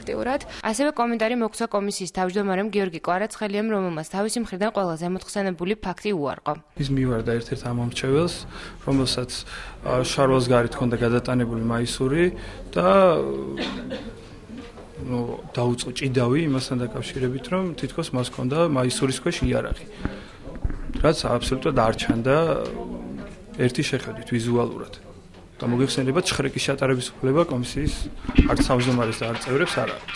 აქტიურად. ასევე კომენტარი მოგვცა კომისიის თავმჯდომარემ გიორგი კვარაცხელიამ, რომელმაც თავისი მხრიდან ყველაზე მოხსენებული ფაქტი უარყო. ის მივარდა ერთ-ერთ ამომრჩეველს, რომელსაც შარვალს გარეთ ჰქონდა გადატანებული მაისური და დაუწყო ჭიდავი იმასთან დაკავშირებით, რომ თითქოს მას ჰქონდა მაისურის ქვეშ იარაღი. რაც აბსოლუტურად არ ჩანდა ერთი შეხედვით ვიზუალურად. და მოგეხსენებათ ჭხრეკის ჩატარების უფლება კომისიის არც თავმჯდომარეს და არც წევრებს არ აქვთ.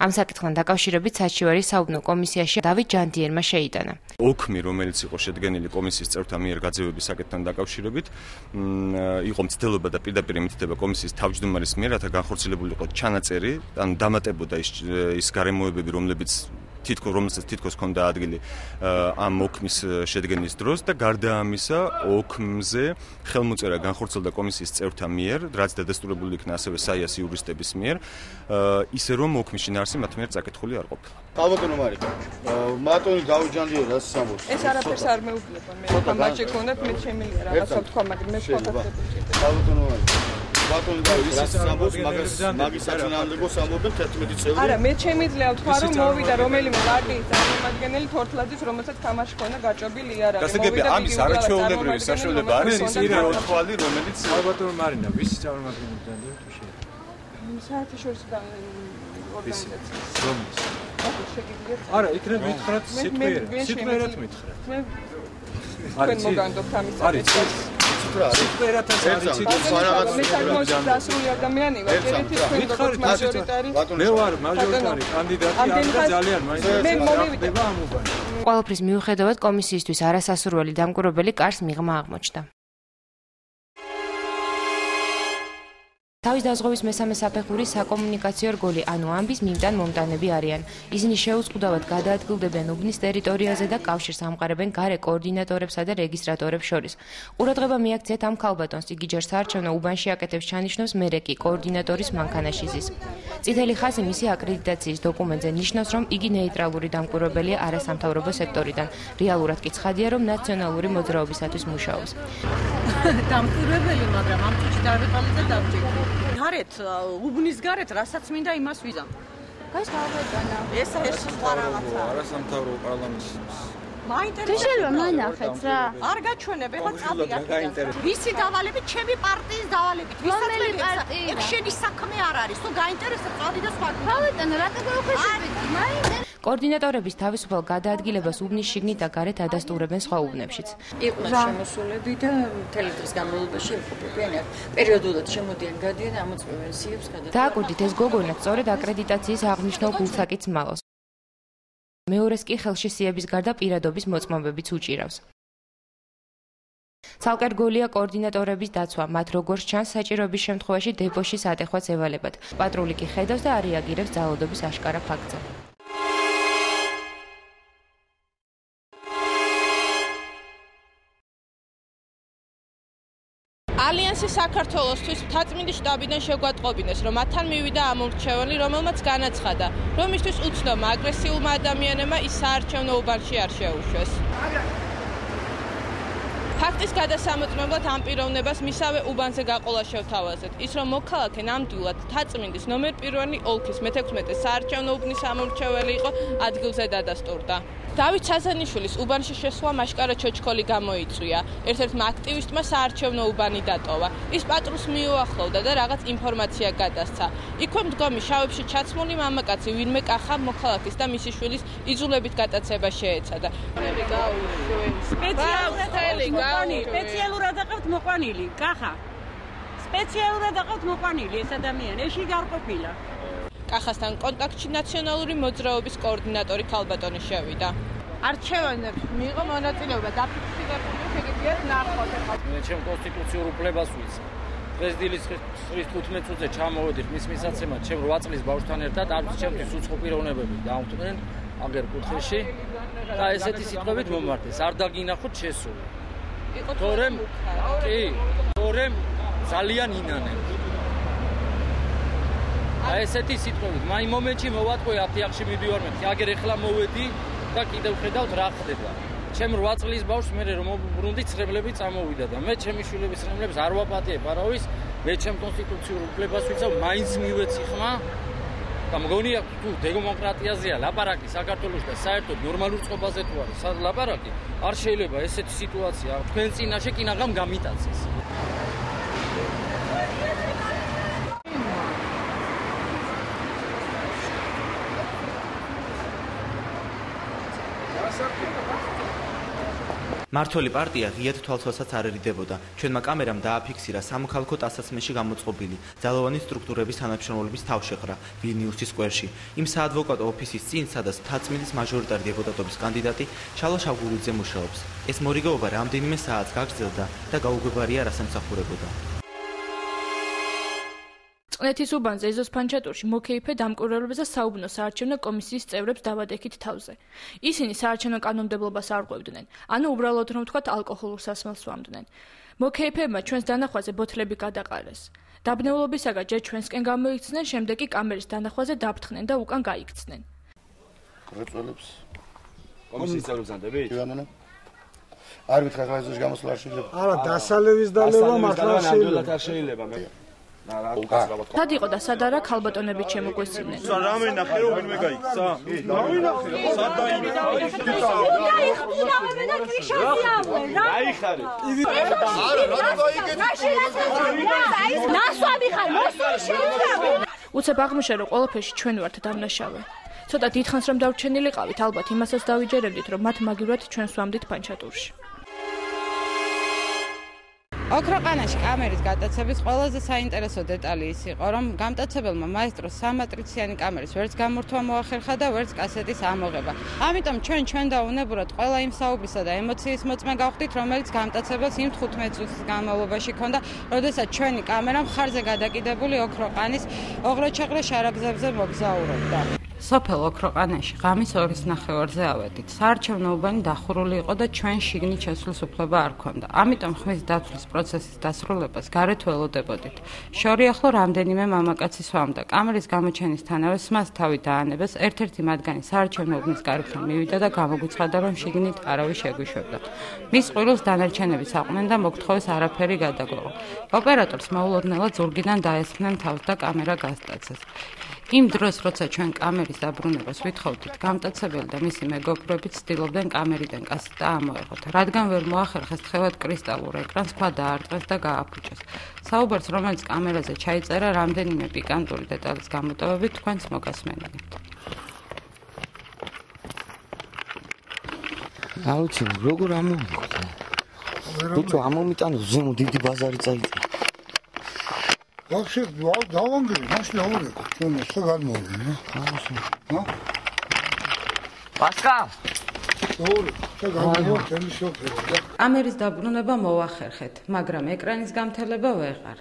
ამ საკითხთან დაკავშირებით საჩივარის საუბნო კომისიაში დავით ჯანდიერმა შეიტანა. ოქმი, რომელიც იყო შედგენილი კომისიის წევრთა მიერ გაძევების საკითხთან დაკავშირებით, იყო მცდელობა და პირდაპირ მითითება კომისიის თავმჯდომარის მიერ, რათა განხორციელებული იყო ჩანაწერი, ან დამატებოდა ის გარემოებები, რომელსაც თითქოს ჰქონდა ადგილი ამ ოქმის შედგენის დროს და გარდა ამისა, ოქმზე ხელმოწერა განხორციელდა კომისიის წევრთა მიერ, რაც დადასტურებული იქნა ასევე საიას იურისტების მიერ, ისე რომ ოქმის შინაარსი მათ მიერ წაკითხული არ ყოფილა. ალბათო მარი, მატონი დავით ჯანდიერას სამბოს. ეს არაფერს არ მეუბნება მე. ხამაჭი ქონდათ მე შემიძლია რაღაცა თქვა, მაგრამ მე ფოტოები. ალბათო მარი. ბატონი დავით ის სამბოს მაგის საწინააღმდეგო სამბობენ 11 წელი. არა, მე შემიძლია ვთქვა, რომ მოვიდა რომელიმე პარტიის წარმომადგენელი თორთლაძის, რომელსაც თამაში ქონა გაჭობილი იარაღი. გასაგებია ამის არაჩვეულებრივი საშუალება არის ის პირველი თვალი, რომელიც ალბათო მარინა, ვის წარმომადგენელი და თუ საერთაშორისო ორგანიზაცია. არა, იქნებ მითხრათ სიტყვიერად მითხრათ. მე თქვენ მოგანდობთ ამის საკითხს. სიტყვიერადაც არის მე დასრული ადამიანი ვარ, ერთი თქვენ როგორც მაჟორიტარი. მე ვარ მაჟორიტარი კანდიდატი არ და ძალიან მაინტერესდება ამ უბანი. ყველაფრის მიუხედავად კომისიისთვის არასასურველი დამკვირვებელი კარს მიღმა აღმოჩნდა. თავის დაზღვევის მესამე საფეხურის საკომუნიკაციო რგოლი, ანუ ამბის მიმტან-მომტანები არიან. ისინი შეუწყუდავად გადაადგილდებიან უბნის ტერიტორიაზე და კავშირს ამყარებენ გარე კოორდინატორებსა და რეგისტრატორებს შორის. ყურადღება მიაქციათ ამ ქალბატონს, იგი ჯერ საარჩევნო უბანში აკეთებს ჩანიშნავს, მერე კი კოორდინატორის მანქანაში ზის. წითელი ხაზი მისი აკრედიტაციის დოკუმენტზე ნიშნავს, რომ იგი ნეიტრალური დამკვირვებელია არასამთავრობო სექტორიდან. რეალურად კი ცხადია, რომ ნაციონალური მოძრაობისათვის მუშაობს. დამკვირვებელი, მაგრამ ამ წუთში დავიყავით და დავჭირდი. გარეთ, უბნის გარეთ, რასაც მინდა იმას ვიზამ. ეს გავეგანა. ეს სხვა რაღაცა. არასამთავრობო პარლამენტის მაინტერესებს. შეიძლება მაინახეთ რა. არ გაჩვენებ, ეხლა წავიღე. ვისი დავალებით, ჩემი პარტიის დავალებით. ვისაც პარტია? ეს შენი საქმე არ არის. თუ გაინტერესებს, წავიდე სხვა. გავეტანო, რატო გავხეშებით? მაინტერესებს. კოორდინატორების თავისუფალ გადაადგილებას უბნის შიგნით და გარეთ ადასტურებენ სხვა უბნებშიც. იყო შემოსულები და მთელი დღის განმავლობაში იმყოფებიან. პერიოდულად შემოდიან, გადიან, ამოწმებენ სიებს გადაადგილებას. დააკვირდით, ეს გოგონა სწორედ აკრედიტაციის აღნიშნულ გულსაკითს მალავს. მეორეს კი ხელში სიების გარდა პირადობის მოწმობებიც უჭირავს. ცალკე რგოლია კოორდინატორების დაცვა, მათ როგორც ჩანს საჭიროების შემთხვევაში დეპოშის ატეხვაც ევალებათ. პატრული კი ხედავს და არ რეაგირებს ძალადობის აშკარა ფაქტზე. ალიანსი საქართველოსთვის მთაწმინდის შტაბიდან შეგვატყობინეს, რომ მათთან მივიდა ამომრჩეველი, რომელმაც განაცხადა, რომ მისთვის უცნობმა აგრესიულმა ადამიანებმა ის საარჩევნო უბანში არ შეუშვეს. ფაქტის გადასამოწმებლად ამ პიროვნებას მისავე უბანზე გაყოლა შევთავაზეთ. ის რომ მოქალაქე ნამდვილად მთაწმინდის ნომერ 1 ოლქის მე-16 საარჩევნო უბნის ამომრჩეველი იყო, ადგილზე დადასტურდა. დავით საზანიშვილის უბანში შესვლა მაშკარა ჩოჩქოლი გამოიწვია. ერთ-ერთმა აქტივისტმა საარჩევნო უბანი დატოვა. ის პატრულს მიუახლოვდა და რაღაც ინფორმაცია გადასცა. იქვე მდგომი შავებში ჩაცმული მამაკაცი ვინმე კახა მოქალაქის და მისი შვილის იძულებით გატაცება შეეცადა. სპეციალურად აყავთ მოყვანილი, კახა. სპეციალურად აყავთ მოყვანილი ეს ადამიანი, ეში გარყოფილა. კახასთან კონტაქტში ნაციონალური მოძრაობის კოორდინატორი ქალბატონი შევიდა. არჩევნებს მიიღო მონაწილეობა დაფიქსირებული შეგიძლიათ ნახოთ ახლა. მე ჩემ კონსტიტუციურ უფლებას ვიცი. დღეს დილის 15 წუთზე ჩამოვედი მის მისაცემად, ჩემ 8 წლის ბავშვთან ერთად არც ჩემთვის უცხო პიროვნებები დაამტკნენ აგერ კუთხეში და ესეთი სიტყვებით მომართეს. არ დაგინახოთ შესული. თორემ ძალიან ინანებ. ესეთი სიტყვებით, მაინც მომენტში მოვატყვე 10 ახში მივიდივარ მე, აგერ ეხლა მოვედი და კიდევ ხედავთ რა ხდება. ჩემ 8 წლის ბავშვს მე რომ ბრუნდი ცრემლები წამოვიდა და მე ჩემი შვილების ცრემლებს არ ვაპატიებ არავის, მე ჩემ კონსტიტუციურ უფლებას ვიცავ, მაინც მივეცი ხმა და მგონია თუ დემოკრატიაზეა ლაპარაკი საქართველოს და საერთოდ ნორმალურ წყობაზე თუ არის ლაპარაკი, არ შეიძლება ესეთი სიტუაცია თქვენ წინაშე კინაღამ გამიტაცეს. მართველი პარტია ღიად თვალსაჩინოსაც არ ერიდებოდა. ჩვენმა კამერამ დააფიქსირა სამოქალაქო ტასაცმელში გამოწყობილი ძალოვანი სტრუქტურების თანამშრომლობის თავშეყრა ვილნიუსის სკვერში. იმ საადვოკატო ოფისის წინ, სადაც მთაწმინდის მაჟორიტარი დეპუტატობის კანდიდატი ჩალო შავგურიძე მუშაობს. ეს მორიგეობა რამდენიმე საათს გაგრძელდა და გაუგებარია რასამსახურებოდა. წყნეთის უბანზე ეზოს ფანჩატურში მოკეიფე დამკვირვებელებს და საუბნო საარჩევნო კომისიის წევრებს დავადექით თავზე. ისინი საარჩევნო კანონმდებლობას არ ყვებდნენ, ანუ უბრალოდ რომ ვთქვათ ალკოჰოლურ სასმელს ვამდნენ. მოკეიფეებმა ჩვენს დანახვაზე ბოთლები გადაყარეს. დაბნეულობისაგან ჯერ ჩვენსკენ გამოიქცნენ, შემდეგ კი კამერის დანახვაზე დაფრთხნენ და უკან გაიქცნენ. რეწველებს კომისიის წევრებს ანდებით? ივანონა არ მითხრა ხა ეზოში გამოსვლა არ შეიძლება. არა, დასალევის დალევა მართლა შეიძლება. სად იყო და სად არა ქალბატონები შემოგვესწრნენ. რამე ნახე რომ ვინმე გაიქცა? სად დაიხარე? უცებ აღმოჩნდა რომ ყველაფერში ჩვენ ვართ დამნაშავე. ცოტა დიდხანს რომ დავრჩენილიყავით, ალბათ იმასაც დავიჯერებდით, რომ მათ მაგივრად ჩვენს ვამდით ფანჩატურში. ოქროყანაში კამერის გადაცემის ყველაზე საინტერესო დეტალი ის იყო, რომ გამტაცებელმა მაესტროს სამატრიციანი კამერის ვერც გამორთვა მოახერხა და ვერც კასეტის ამოღება. ამიტომ ჩვენ დაუნებურად ყველა იმ საუბრისა და ემოციის მოწმე გავხდით, რომელიც გამტაცებელს იმ 15 წუთის განმავლობაში ჰქონდა, როდესაც ჩვენი კამერა მხარზე გადაკიდებული ოქროყანის ოღროჩეყრე შარაგზებზე მოგზაურობდა. სოფელ ოქროყანაში ღამის 2:30-ზე ავედით. საარჩევნო უბანი დახურული იყო და ჩვენ შიგნით შესვლის უფლება არ ჰქონდა. ამიტომ ხმის დათვლის პროცესის დასრულებას გარეთ ველოდებოდით. შორიახლო რამდენიმე მამაკაცი სვამდა. კამერის გამოჩენისთანავე სმას თავი დაანებეს, ერთ-ერთი მათგანი საარჩევნო უბნის გარეთ მივიდა და გამოგვიცხადა, რომ შიგნით არავის შეგვიშვებდა. მის ყვილს დანარჩენები საყვნენ და მოგთხოვეს არაფერი გადაგვეღო. ოპერატორს მოულოდნელად ზურგიდან დაესხნენ თავს და კამერა გასტაცეს. იმ დროს, როცა ჩვენ კამერის დაბრუნებას ვითხოვდით, გამტაცებელი და მისი მეგობრები ცდილობდნენ კამერიდან კასეტა ამოეღოთ. რადგან ვერ მოახერხეს თხევად კრისტალურ ეკრანს, ქვა დაარტყეს და გააფუჭეს. საუბარს, რომელიც კამერაზე ჩაიწერა, რამდენიმე პიკანტური დეტალის გამოტოვებით თქვენს მოგასმენთ. აუცი, როგორ ამოვიხო? ბიჭო, ამომიტანო ზემო დიდი ბაზარი წაიწა. Вообще, давай, нашли аурика. Что гадмовили, а? Паска! კამერის დაბრუნება მოახერხეთ, მაგრამ ეკრანის გამთელება ვეღარ.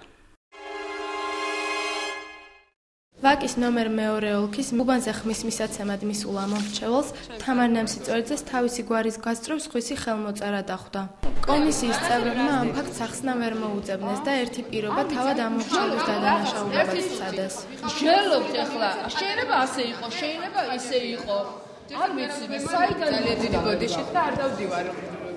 ვაკის ნომერ მეორე ოლქის უბანზე ხმის მისაცემად მისულ ამომრჩეველს თამარ ნემსიწვერძეს თავისი გვარის გასწრებს ხვისი ხელმოწერა დახვდა. კომისიის წევრებმა ამ ფაქტს ახსნა ვერ მოუწებნეს და ერთი პირობა თავად ამომრჩეველის დადანაშაულებას სცადეს. შელობთ ახლა, შეიძლება ასე იყო, შეიძლება ისე იყო. არ ვიცი, მე საიდან ძალიან დიდი გოდიში და არ დავდივარ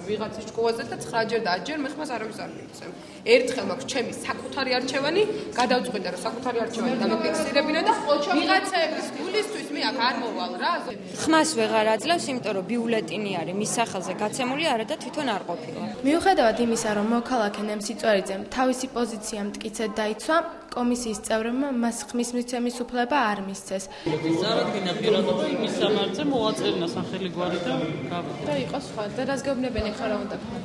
ვიღაცის ჭკუაზე და 9-ჯერ და 10-ჯერ მე ხმას არავის არ მიწევ. ერთხელ მაქვს ჩემი საკუთარი არჩევანი, გადავწყვიტე რომ საკუთარი არჩევანი დამოფიქსირებინე და ვიღაცების გულისთვის მე აქ არ მოვალ რა. ხმას ვეღარ აძლევს, იმიტომ რომ ბიულეტინი არის მის სახელზე გაცემული, არა და თვითონ არ ყოფილა. მიუხედავად იმისა, რომ მოქალაქე ნემსიწვერიძემ თავისი პოზიცია მტკიცედ დაიცვა, კომისიის წევრებმა მას ხმის მიცემის უფლება არ მისცეს. ზარადგინა პირადობა იმის სამართზე მოაწერინა სახელი გვარი და გავიდა. და იყო სხვა და რას გეუბნებიან ეხლა რა უნდა ვქნათ.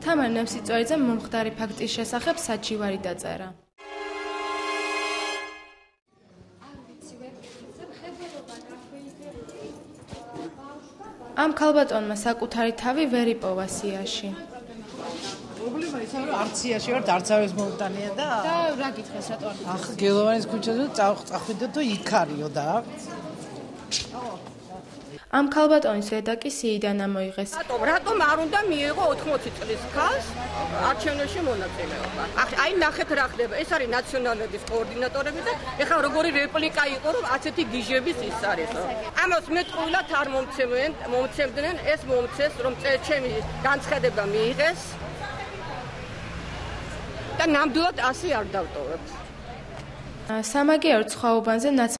თამარ ნემსიწვერიძემ მომხდარი ფაქტის შესახებ საჩივარი დაწერა. ამ ქალბატონმა საკუთარი თავი ვერ იპოვა სიაში. პრობლემა ისაა, რომ არც სიაში ვარ, არც არავის მოუტანია და რა გითხეს, რატო არ გითხეს? ახ გელოვანის ქუჩაზე წახვიდე და იქ არისო და ამ ქალბატონის რედაკი სიიდან ამოიღეს. რატომ არ უნდა მიიღო 80 წლის ქალს არჩევნებში მონაწილეობა? აი ნახეთ რა ხდება. ეს არის ნაციონალების კოორდინატორები და ეხლა როგორი რეპლიკა იყო, რომ ასეთი გიჟების ის არისო. ამას მეტყვილად არ მომცემდნენ, ეს მომცეს, რომ ჩემი განცხადება მიიღეს. და ნამდვილად ასე არ დავტოვებთ. სამაგიეროდ სხვა უბანზე